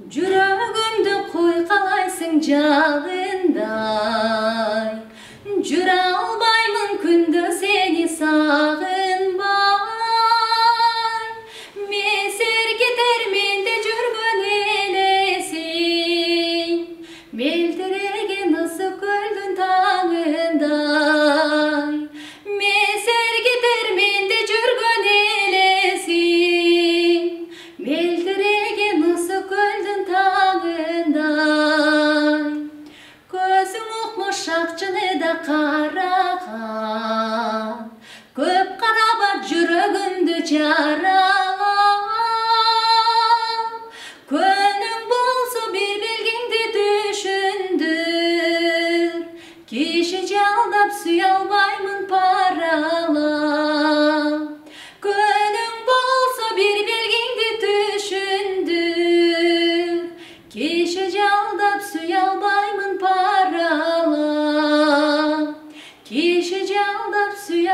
Жүрегімді қойқалайсың жағындай, жүре албаймын күнді сені сағынбай. Месер кетер менде жүрген елесің, мөлдіреген осы көлдің таңындай. Месер кетер менде жүрген елесің, мөлдіреген осы көлдің таңындай. Көзің оқмыш ақшыны да қараған, көп қарабат жүрегімді жаралап. Көнің болса бір белгіңді düşünдір, кеше жалдап сүй албаймын паралап. Көнің болса бір белгіңді düşünдір, кеше жалдап сүй албаймын паралап. Кеше жалдап сүй